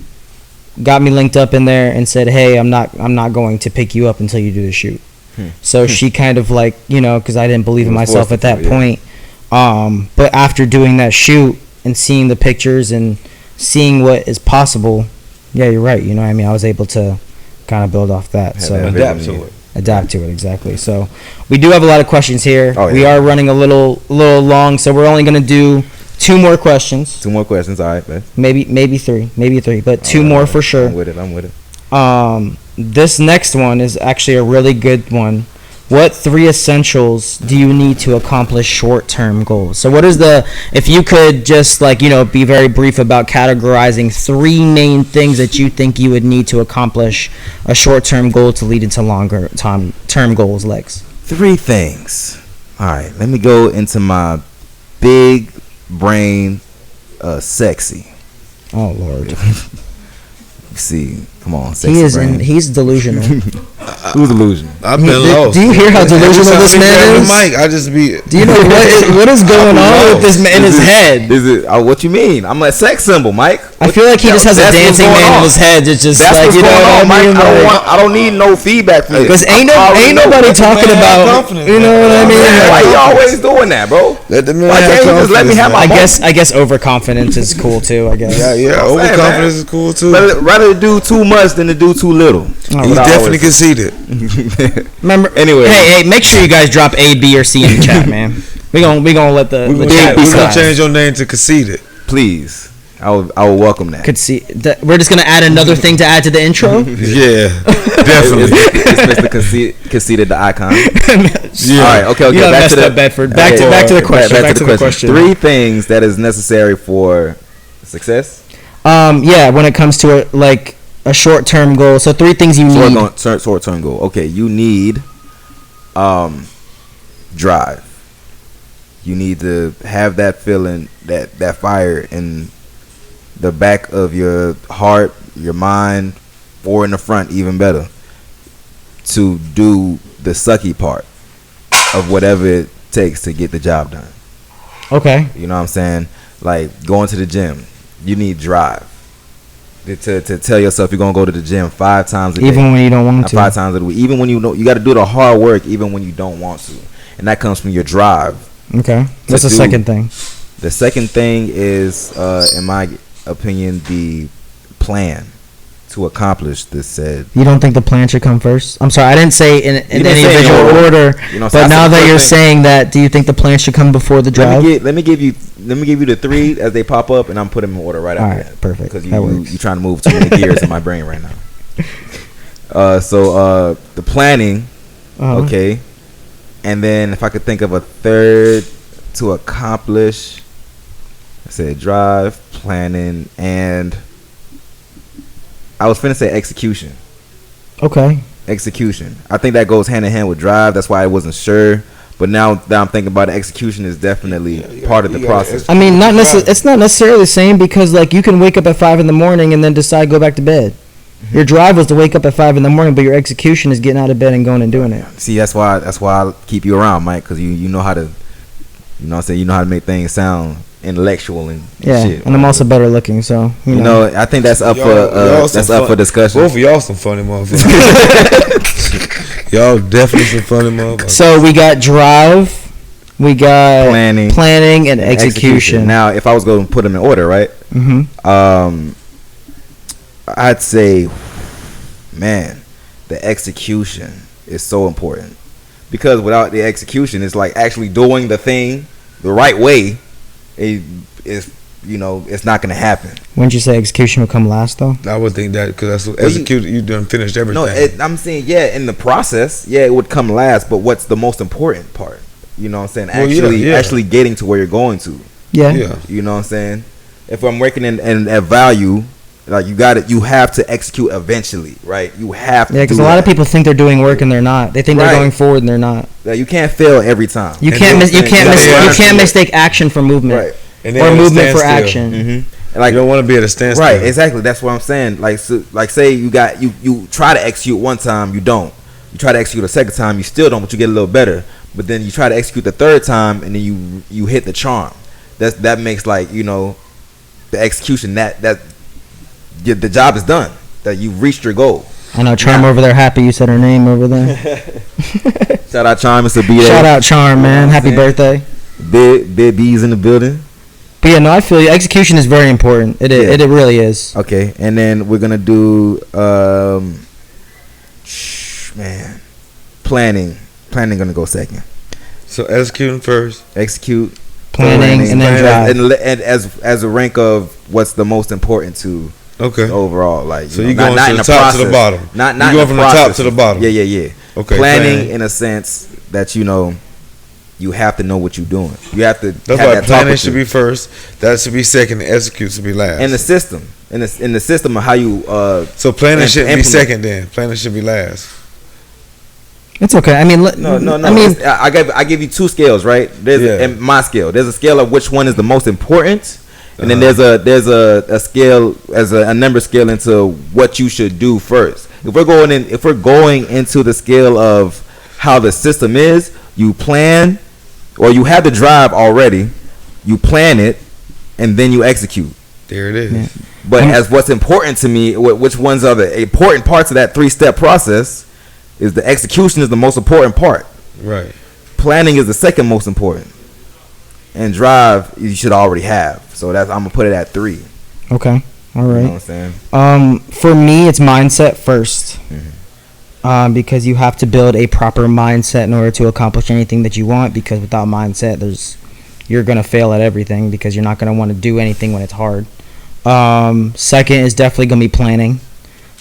S3: got me linked up in there, and said, hey, I'm not going to pick you up until you do the shoot. So she kind of like, because I didn't believe in myself at that point. But after doing that shoot and seeing the pictures and seeing what is possible, yeah, you're right. I was able to kind of build off that. So adapt to it, exactly. So we do have a lot of questions here.
S1: Oh, yeah.
S3: We are running a little long, so we're only going to do 2 more questions.
S1: 2 more questions, all right, man.
S3: Maybe 3, but 2 more for sure.
S1: I'm with it.
S3: This next one is actually a really good one. What 3 essentials do you need to accomplish short-term goals? So what is if you could just be very brief about categorizing 3 main things that you think you would need to accomplish a short-term goal to lead into longer term goals, Lex?
S1: 3 things. All right, let me go into my big brain, sexy.
S3: Oh, Lord.
S1: See, come on, sexy brain.
S3: He's delusional.
S1: Who's delusional?
S2: I've been lost.
S3: Do you hear how delusional this man is?
S2: Mike, I just be.
S3: Do you know what is going on with this man in his head?
S1: Is it? What you mean? I'm a sex symbol, Mike.
S3: I feel like he just has a
S1: That's what's
S3: dancing
S1: going
S3: man
S1: on.
S3: in his head. It's just
S1: That's
S3: like,
S1: what's going on, Mike. I don't need no feedback from you.
S3: Because ain't nobody talking about. You know what I mean?
S1: Why you always doing that, bro?
S2: Let the man
S1: Why
S2: have
S1: can't you just let me have my
S2: confidence,
S3: I guess overconfidence is cool too. I guess.
S2: Yeah.
S1: I'm saying,
S2: Overconfidence
S1: man.
S2: is cool too.
S1: Rather do too much than to do too little.
S2: He definitely conceded.
S3: Remember.
S1: Anyway.
S3: Hey, make sure you guys drop A, B, or C in the chat, man. We gonna let the chat
S2: We're gonna
S3: decide.
S2: change your name to conceded.
S1: Please, I will welcome that.
S3: We're just gonna add another thing to add to the intro.
S2: Yeah, definitely.
S1: It's Mr. Conceited, the icon.
S2: Yeah.
S1: All right, okay.
S3: You
S1: Back
S3: messed
S1: to
S3: up, Bedford. Back to the question.
S1: Back to the question. 3 things that is necessary for success.
S3: Yeah, when it comes to a short-term goal. So 3 things you need.
S1: Short-term goal. Okay, you need drive. You need to have that feeling, that fire in the back of your heart, your mind, or in the front, even better, to do the sucky part of whatever it takes to get the job done.
S3: Okay.
S1: You know what I'm saying? Like going to the gym, you need drive to tell yourself you're gonna go to the gym 5 times a day,
S3: even when you don't want to.
S1: 5 times a week, even when you know you got to do the hard work, even when you don't want to, and that comes from your drive.
S3: Okay. What's the second thing?
S1: The second thing is, in my opinion, the plan to accomplish this said.
S3: You don't think the plan should come first? I'm sorry, I didn't say in any
S1: say
S3: visual order. But now that you're saying that, do you think the plan should come before the drive?
S1: Let me give you the 3 as they pop up, and I'm putting them in order right after that.
S3: Perfect.
S1: Because you trying to move too many gears in my brain right now. So the planning, okay, and then if I could think of a third to accomplish, I said drive, planning, and I was finna say execution.
S3: Okay.
S1: Execution. I think that goes hand in hand with drive. That's why I wasn't sure. But now that I'm thinking about it, execution is definitely part of the process.
S3: I mean, it's not necessarily the same because you can wake up at 5 in the morning and then decide go back to bed. Your drive was to wake up at 5 in the morning, but your execution is getting out of bed and going and doing it.
S1: See, that's why I keep you around, Mike, because you know how to, you know what I'm saying, you know how to make things sound intellectual and shit.
S3: And I'm also better looking, so
S1: you know I think that's up for discussion.
S2: Both of y'all some funny motherfuckers. Y'all definitely some funny motherfuckers.
S3: So we got drive, we got planning and execution.
S1: Now, if I was going to put them in order, right?
S3: Mm-hmm.
S1: I'd say, man, the execution is so important because without the execution, it's like actually doing the thing the right way. Is it's not gonna happen.
S3: Wouldn't you say execution would come last though?
S2: I would think that because that's
S1: Well,
S2: execute. You done finished everything.
S1: No, I'm saying in the process, it would come last. But what's the most important part? You know what I'm saying? Actually getting to where you're going to.
S3: Yeah.
S1: You know what I'm saying? If I'm working in at value, like you have to execute eventually, right? You have to.
S3: Yeah, because a lot of people think they're doing work and they're not. They think they're going forward and they're not.
S1: You can't fail every time.
S3: You can't mistake action for movement,
S1: right?
S3: Or movement for action.
S1: Mm-hmm. Like
S2: you don't want to be at a standstill,
S1: right? Exactly. That's what I'm saying. Like say you try to execute one time, you don't. You try to execute a second time, you still don't, but you get a little better. But then you try to execute the third time, and then you hit the charm. That makes the execution that the job is done. That you've reached your goal.
S3: I know Charm over there happy you said her name over there.
S1: Shout out Charm, Mr. B.
S3: Shout out Charm, man. Happy birthday.
S1: Big B's in the building.
S3: But yeah, no, I feel you. Execution is very important. It really is.
S1: Okay, and then we're gonna do planning. Planning gonna go second.
S2: So executing first.
S1: Execute.
S3: Planning and then drive.
S1: And as a rank of what's the most important to overall, like
S2: so you're going from the top to the bottom.
S1: Not
S2: you're going from the top to the bottom.
S1: Yeah. Okay. Planning in a sense that you have to know what you're doing. You have to.
S2: That's why planning should be first. That should be second. And execute should be last.
S1: In the system, in the system of how you.
S2: So planning shouldn't be second. Then planning should be last.
S3: It's okay. I mean,
S1: no. I mean, I give you two scales, right? There's my scale. There's a scale of which one is the most important, and then there's a scale as a number scale into what you should do first. If we're going into the scale of how the system is, you plan, or you have the drive already, you plan it, and then you execute.
S2: There it is. Yeah.
S1: But as what's important to me, which ones are the important parts of that 3-step process? Is the execution is the most important part.
S2: Right.
S1: Planning is the second most important. And drive you should already have. So I'm gonna put it at 3.
S3: Okay. All right.
S1: You know what I'm saying?
S3: For me it's mindset first. Mm-hmm. Because you have to build a proper mindset in order to accomplish anything that you want, because without mindset you're gonna fail at everything because you're not gonna want to do anything when it's hard. Second is definitely gonna be planning.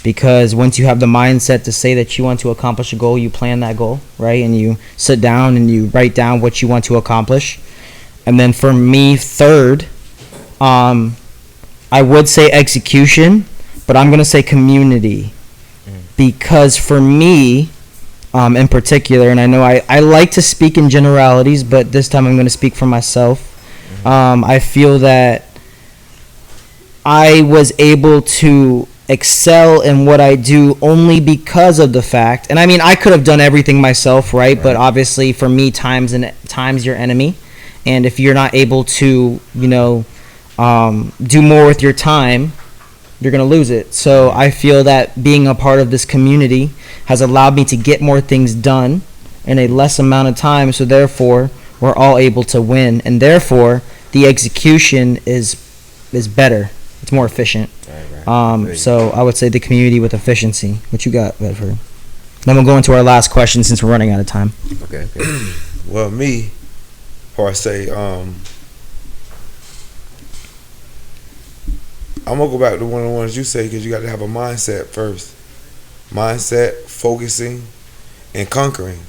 S3: Because once you have the mindset to say that you want to accomplish a goal, you plan that goal, right? And you sit down and you write down what you want to accomplish. And then for me, third, I would say execution, but I'm going to say community. Because for me, in particular, and I know I like to speak in generalities, but this time I'm going to speak for myself. I feel that I was able to excel in what I do only because of the fact, and I mean I could have done everything myself, right? But obviously for me, time's your enemy, and if you're not able to do more with your time, you're gonna lose it. So I feel that being a part of this community has allowed me to get more things done in a less amount of time, so therefore we're all able to win, and therefore the execution is better. It's more efficient. So I would say the community with efficiency. What you got, Bedford? Then we'll go into our last question since we're running out of time.
S1: Okay.
S2: Well, me, or I say, I'm gonna go back to one of the ones you say, because you got to have a mindset first. Mindset, focusing, and conquering.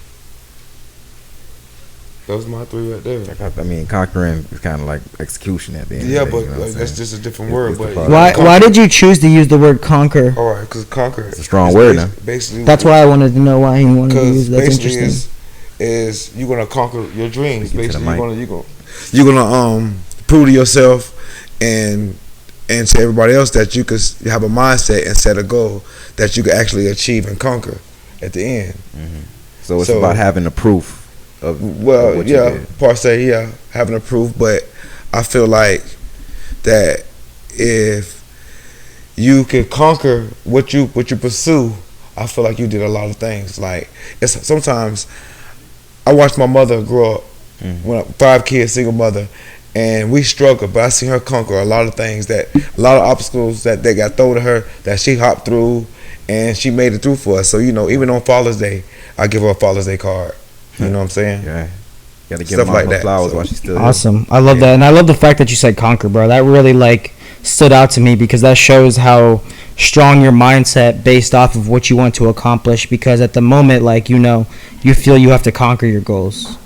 S2: Those are my 3 right there.
S1: I mean, conquering is kind of like execution at the end.
S2: Yeah,
S1: of the day,
S2: but that's just a different word. But
S3: why did you choose to use the word conquer?
S2: All right, because conquer.
S1: It's a strong word now.
S2: Basically,
S3: that's why I wanted to know why he wanted to use. That's interesting.
S2: Is you're gonna conquer your dreams. Basically, you're gonna prove to yourself and to everybody else that you could have a mindset and set a goal that you could actually achieve and conquer at the end.
S1: Mm-hmm. So it's about having the proof. Having
S2: a proof, but I feel like that if you can conquer what you pursue, I feel like you did a lot of things. Like sometimes I watched my mother grow up, when 5 kids, single mother, and we struggled, but I seen her conquer a lot of things, a lot of obstacles that they got thrown at her that she hopped through, and she made it through for us. So even on Father's Day, I give her a Father's Day card. You know what I'm saying?
S1: Yeah. Gotta give
S2: stuff
S1: Mom
S2: like
S1: her
S2: that.
S1: flowers
S2: So,
S1: while she's still here.
S3: Awesome. I love that. And I love the fact that you said conquer, bro. That really like stood out to me because that shows how strong your mindset based off of what you want to accomplish, because at the moment, like, you know, you feel you have to conquer your goals,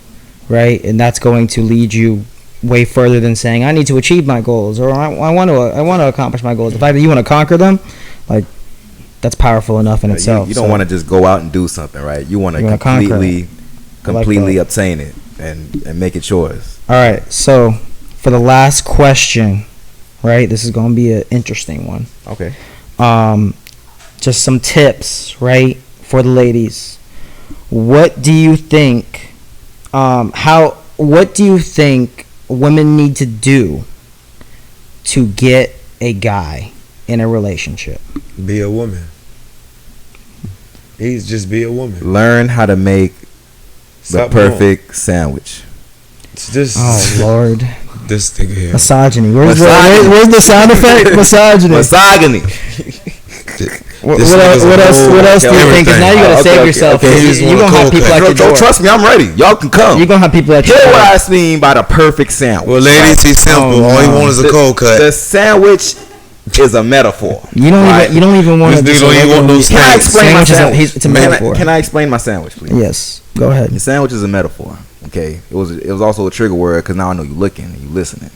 S3: right? And that's going to lead you way further than saying I need to achieve my goals or I want to accomplish my goals. The fact that you want to conquer them, like, that's powerful enough in itself.
S1: You don't want to just go out and do something, right? You want to completely obtain it and make it yours.
S3: All right, so for the last question, right? This is going to be an interesting one.
S1: Okay.
S3: Just some tips, right, for the ladies. What do you think? What do you think women need to do to get a guy in a relationship?
S2: Be a woman. He's just be a woman.
S1: Learn how to make
S2: Stop
S1: the perfect sandwich.
S2: It's just
S3: Oh Lord,
S2: this nigga here.
S3: misogyny. Where's
S1: Misogyny.
S3: where's the sound effect? Misogyny.
S1: Misogyny.
S3: What else do you think? Because now you gotta save yourself.
S1: okay.
S3: You're gonna have people at your door.
S1: Trust me, I'm ready. Y'all can come.
S3: You're gonna have people at your
S1: Here's
S3: door.
S1: what I mean by the perfect sandwich.
S2: Well, ladies, he's simple.
S3: Oh,
S2: All he
S3: no.
S2: wants is a cold cut.
S1: The sandwich is a metaphor.
S3: You don't even want to.
S2: This nigga don't even want no
S1: Can I explain my
S3: Sandwich is
S1: sandwich?
S3: it's a metaphor.
S1: Can I explain my sandwich, please?
S3: Yes, go ahead.
S1: The sandwich is a metaphor. Okay, it was also a trigger word because now I know you looking and you listening.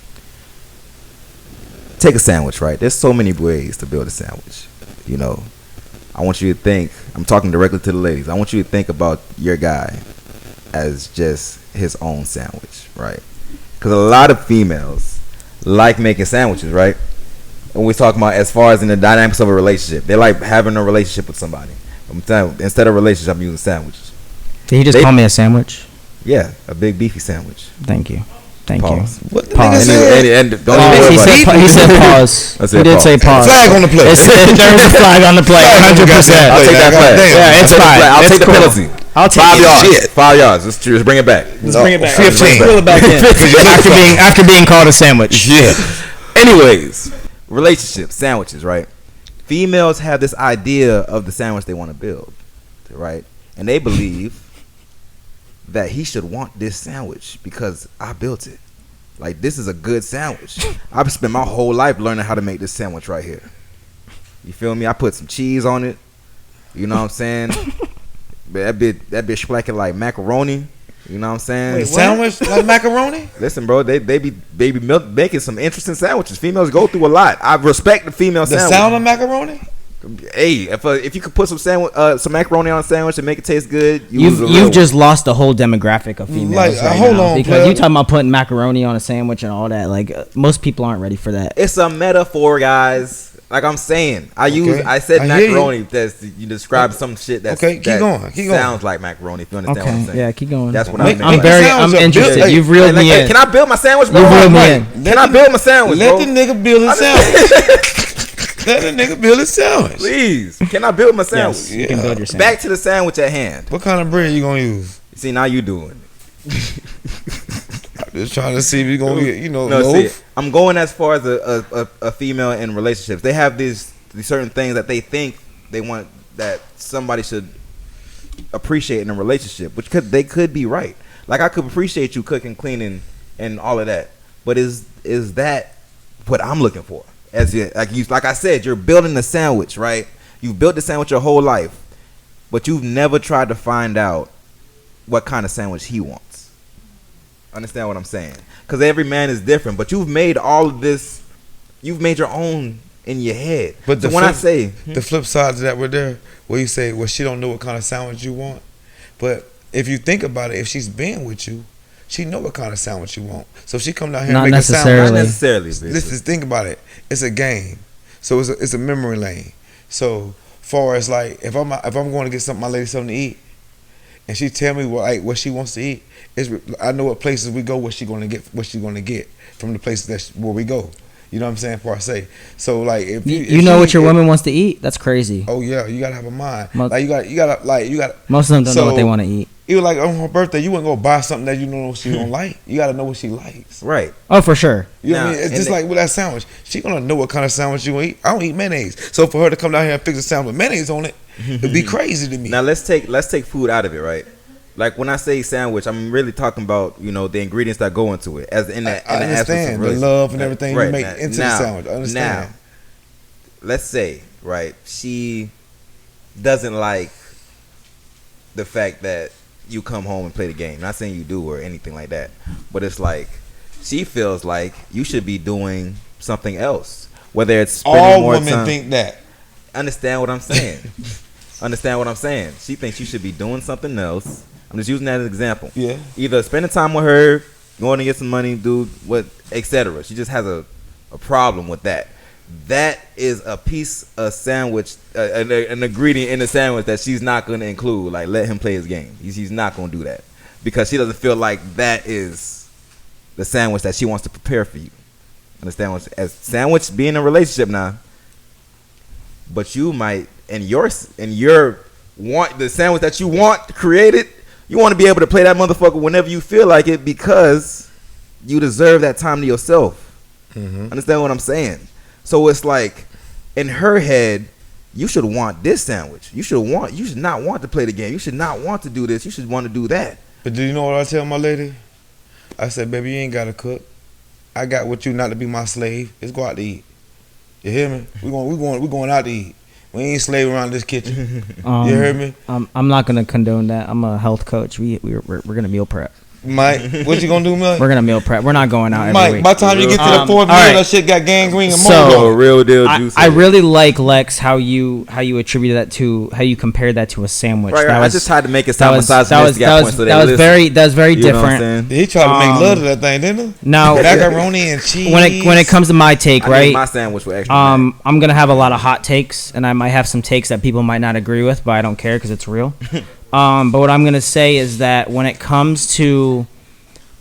S1: Take a sandwich, right? There's so many ways to build a sandwich. You know, I want you to think. I'm talking directly to the ladies. I want you to think about your guy as just his own sandwich, right? Because a lot of females like making sandwiches, right? And we're talking about as far as in the dynamics of a relationship, they like having a relationship with somebody. I'm telling you, instead of relationship, I'm using sandwiches.
S3: Did he just call me a sandwich?
S1: Yeah, a big beefy sandwich.
S3: Thank you. Thank
S1: Pause.
S3: you.
S2: What the
S3: Pause.
S2: nigga said?
S1: And don't
S3: Pause.
S1: even
S3: He
S1: worry about it.
S3: said pause.
S1: I said
S3: He did
S1: pause.
S3: say pause.
S2: Flag on the plate.
S3: There is a flag on the plate. 100%.
S1: I'll take that flag.
S3: Yeah, it's fine.
S1: I'll
S3: It's
S1: take the
S3: cool.
S1: penalty.
S3: I'll take
S1: 5
S3: it.
S1: yards.
S2: Shit.
S1: 5 yards. Let's bring it back.
S3: Let's bring it back.
S2: 15.
S3: Reel it back in. after being called a sandwich.
S2: Yeah.
S1: Anyways, relationships, sandwiches, right? Females have this idea of the sandwich they want to build, right? And they believe that he should want this sandwich because I built it. Like, this is a good sandwich. I've spent my whole life learning how to make this sandwich right here. You feel me? I put some cheese on it. You know what I'm saying? But that bitch splacking like macaroni. You know what I'm saying?
S2: Wait, sandwich like macaroni?
S1: Listen, bro, they be making some interesting sandwiches. Females go through a lot. I respect the female
S2: The
S1: sandwich.
S2: sound of macaroni?
S1: Hey, if you could put some macaroni on a sandwich and make it taste good,
S3: You've just lost the whole demographic of females
S2: Like,
S3: right
S2: hold
S3: now,
S2: on,
S3: because
S2: player.
S3: you talking about putting macaroni on a sandwich and all that. Like, most people aren't ready for that.
S1: It's a metaphor, guys. Like I'm saying, I said
S2: I hear you.
S1: macaroni. That's you describe some shit that's
S2: Okay, keep going, keep going.
S1: sounds like macaroni. If you understand what I'm
S3: Okay,
S1: saying.
S3: yeah, keep going.
S1: That's what
S2: Make-
S1: I mean.
S3: I'm
S2: Make
S3: interested.
S2: Hey,
S3: You've reeled me in.
S1: Can I build my sandwich, bro?
S3: You've reeled me in.
S1: Can I build my sandwich,
S2: Let
S1: bro?
S2: the nigga build his sandwich. Let the nigga build his sandwich.
S1: Please, can I build my sandwich?
S3: Yes, you can build your sandwich.
S1: Back to the sandwich at hand.
S2: What kind of bread you gonna use?
S1: See, now you doing it.
S2: I'm just trying to see if you gonna get,
S1: No,
S2: loaf.
S1: see, I'm going as far as a female in relationships. They have these certain things that they think they want that somebody should appreciate in a relationship, which they could be right. Like, I could appreciate you cooking, cleaning, and all of that, but is that what I'm looking for? Like I said, you're building a sandwich, right? You've built the sandwich your whole life, but you've never tried to find out what kind of sandwich he wants. Understand what I'm saying? Because every man is different, but you've made all of this. You've made your own in your head.
S2: But
S1: so when I say
S2: the flip side to that, we're there where you say, well, she don't know what kind of sandwich you want. But if you think about it, if she's been with you, she know what kind of sandwich you want. So if she come down here
S3: Not
S2: and make
S3: necessarily.
S1: not
S2: a sandwich.
S1: necessarily, bitch.
S2: Listen, think about it. It's a game. So it's a memory lane. So far as like if I'm going to get my lady something to eat, and she tell me what she wants to eat, I know what places we go, what she gonna get from the places where we go. You know what I'm saying? Per se. So like if
S3: You know what your woman wants to eat? That's crazy.
S2: Oh yeah, you gotta have a mind.
S3: Mo-
S2: Like you gotta.
S3: Most of them don't know what they want to eat.
S2: Even like on her birthday, you wouldn't go buy something that you know she don't like. You gotta know what she likes.
S1: right.
S3: Oh, for sure.
S2: You know what I
S1: Now,
S2: mean? It's
S1: and
S2: just like with that sandwich. She gonna know what kind of sandwich you want to eat. I don't eat mayonnaise, so for her to come down here and fix a sandwich with mayonnaise on it, it'd be crazy to me.
S1: Now let's take food out of it, right? Like when I say sandwich, I'm really talking about the ingredients that go into it. As in the
S2: I understand the love and everything you make into the sandwich. I understand.
S1: Now, let's say she doesn't like the fact that you come home and play the game. Not saying you do or anything like that, but it's like she feels like you should be doing something else. Whether it's spending
S2: all
S1: more
S2: women
S1: time.
S2: think that.
S1: Understand what I'm saying? Understand what I'm saying? She thinks you should be doing something else. I'm just using that as an example.
S2: Yeah.
S1: Either spending time with her, going to get some money, do what, etc. She just has a problem with that. That is a piece of sandwich, an ingredient in the sandwich that she's not going to include. Like, let him play his game. He's not going to do that because she doesn't feel like that is the sandwich that she wants to prepare for you. Understand what? As sandwich being in a relationship now, but you might in your want the sandwich that you want created. You want to be able to play that motherfucker whenever you feel like it because you deserve that time to yourself. Mm-hmm. Understand what I'm saying? So it's like in her head, you should want this sandwich. You should not want to play the game. You should not want to do this. You should want to do that.
S2: But do you know what I tell my lady? I said, baby, you ain't got to cook. I got what you not to be my slave. Let's go out to eat. You hear me? We going out to eat. We ain't slave around this kitchen. You hear me?
S3: I'm not gonna condone that. I'm a health coach. We're gonna meal prep.
S2: Mike, what you gonna do, Mike?
S3: We're gonna meal prep. We're not going out every
S2: Mike,
S3: week.
S2: by the time you get to the fourth meal, that shit got gangrene and
S3: So,
S1: real deal juice.
S3: I really like, Lex, how you attribute that to, how you compared that to a sandwich.
S1: Right.
S3: I
S1: just tried to make it sound misogynistic.
S3: That was very different.
S2: He tried to make love to that thing, didn't he?
S3: Now,
S2: macaroni and cheese.
S3: When it comes to my take, right?
S1: My sandwich with extra.
S3: I'm gonna have a lot of hot takes, and I might have some takes that people might not agree with, but I don't care because it's real. But what I'm gonna say is that when it comes to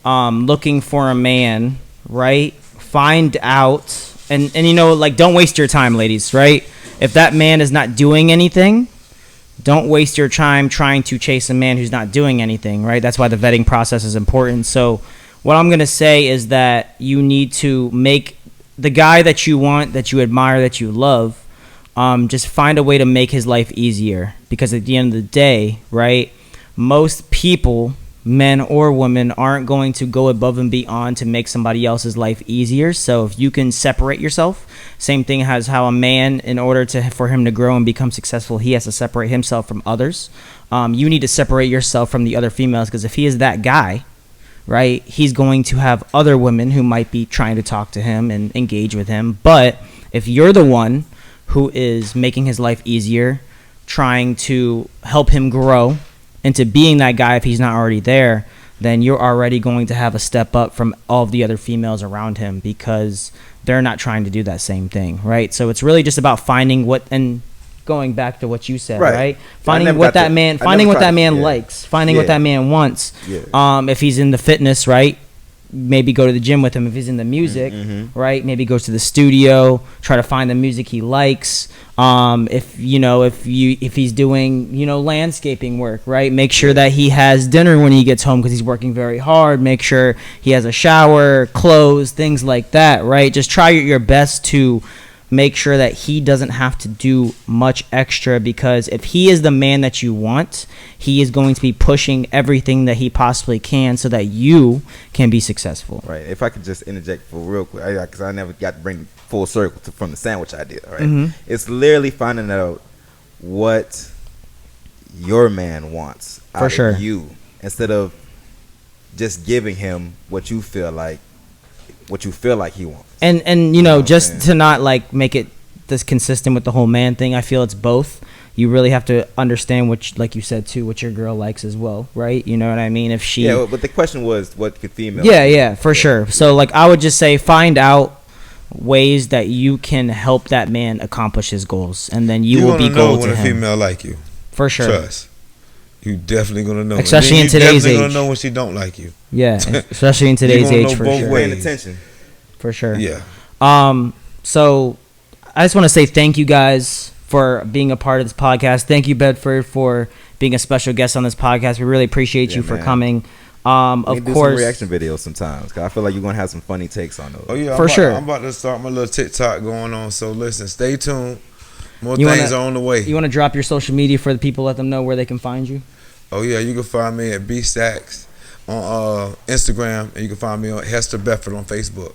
S3: looking for a man, right? Find out, and like, don't waste your time, ladies, right? If that man is not doing anything, don't waste your time trying to chase a man who's not doing anything, right? That's why the vetting process is important. So what I'm going to say is that you need to make the guy that you want, that you admire, that you love, just find a way to make his life easier. Because at the end of the day, right, most people, men or women, aren't going to go above and beyond to make somebody else's life easier. So if you can separate yourself, same thing as how a man, in order for him to grow and become successful, he has to separate himself from others. You need to separate yourself from the other females, because if he is that guy, right, he's going to have other women who might be trying to talk to him and engage with him. But if you're the one who is making his life easier, trying to help him grow into being that guy if he's not already there, then you're already going to have a step up from all of the other females around him, because they're not trying to do that same thing, right? So it's really just about finding what, and going back to what you said, right? Finding what that man likes, finding what that man wants. If he's in the fitness, right? Maybe go to the gym with him. If he's in the music, right? Maybe go to the studio, try to find the music he likes. If he's doing, landscaping work, right? Make sure that he has dinner when he gets home, because he's working very hard. Make sure he has a shower, clothes, things like that, right? Just try your best to make sure that he doesn't have to do much extra, because if he is the man that you want, he is going to be pushing everything that he possibly can so that you can be successful.
S1: Right. If I could just interject for real quick, because I never got to bring full circle from the sandwich idea. Right. It's literally finding out what your man wants out of you, instead of just giving him what you feel like he wants. And
S3: just to not like make it this consistent with the whole man thing, I feel it's both. You really have to understand what, like you said too, what your girl likes as well, right? You know what I mean? If she,
S1: but the question was, what could female?
S3: For sure. So like, I would just say, find out ways that you can help that man accomplish his goals, and then you will be gold to him.
S2: When a female like you,
S3: for sure.
S2: Trust. You definitely gonna know,
S3: especially in today's age.
S2: You're gonna know when she don't like you.
S3: Yeah, especially in today's age, for sure.
S1: Paying attention,
S3: for sure.
S2: Yeah.
S3: So I just want to say thank you guys for being a part of this podcast. Thank you, Bedford, for being a special guest on this podcast. We really appreciate you for coming. Of course, do some
S1: reaction videos sometimes, because I feel like you're gonna have some funny takes on those.
S2: Oh yeah,
S3: for sure.
S2: I'm about to start my little TikTok going on. So listen, stay tuned. More things are on the way.
S3: You want to drop your social media for the people, let them know where they can find you?
S2: Oh yeah, you can find me at B Stacks on Instagram, and you can find me on Hester Bedford on Facebook.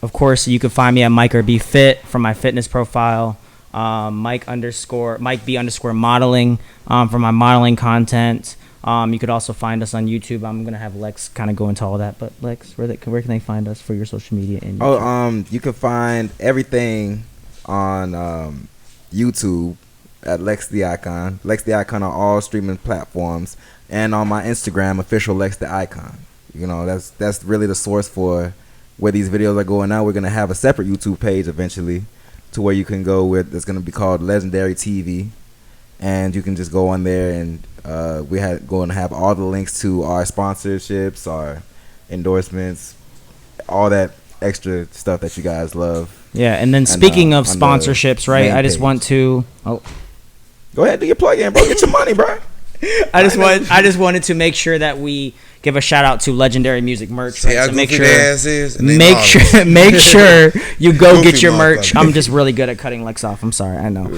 S3: Of course, you can find me at Mike or Be Fit for my fitness profile. Mike B _ modeling for my modeling content. You could also find us on YouTube. I'm gonna have Lex kind of go into all that. But Lex, where can they find us for your social media? And
S1: you can find everything on YouTube at Lex the Icon. Lex the Icon on all streaming platforms, and on my Instagram, official Lex the Icon. You know, that's really the source for where these videos are going now. We're gonna have a separate YouTube page eventually, to where you can go with. It's gonna be called Legendary TV, and you can just go on there, and going to have all the links to our sponsorships, our endorsements, all that extra stuff that you guys love.
S3: Yeah, and then speaking of sponsorships, right? I just want to. Oh,
S1: go ahead, do your plug in, bro. Get your money, bro.
S3: I just wanted to make sure that we give a shout out to Legendary Music merch. Right?
S2: So make sure
S3: you go get your merch. I'm just really good at cutting Lex off. I'm sorry, I know.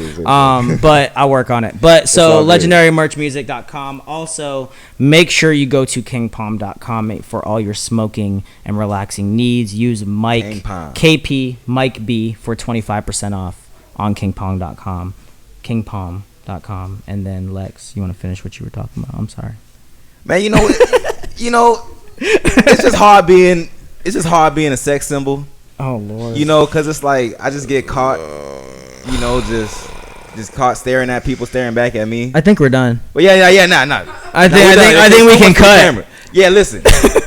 S3: But I work on it. But so legendarymerchmusic.com. Also, make sure you go to kingpalm.com for all your smoking and relaxing needs. Use Mike KP Mike B for 25% off on kingpalm.com. Kingpalm.com. And then Lex, you want to finish what you were talking about? I'm sorry,
S1: man. You know, it's just hard being a sex symbol.
S3: Oh Lord.
S1: You know, because it's like I just get caught, you know, just caught staring at people staring back at me.
S3: I think we're done.
S1: Well, yeah, nah.
S3: I think we can cut.
S1: Yeah, listen.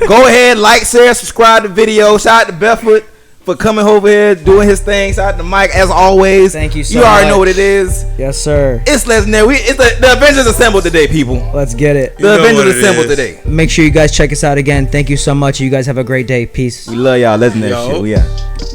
S1: Go ahead, like, share, subscribe to the video. Shout out to Bedford for coming over here, doing his thing. Shout out to Mike, as always.
S3: Thank you so
S1: much. You already
S3: much.
S1: know what it is.
S3: Yes, sir.
S1: It's legendary. It's the Avengers assembled today, people.
S3: Let's get it.
S1: The Avengers assembled today.
S3: Make sure you guys check us out again. Thank you so much. You guys have a great day. Peace.
S1: We love y'all. Legendary shit. We out.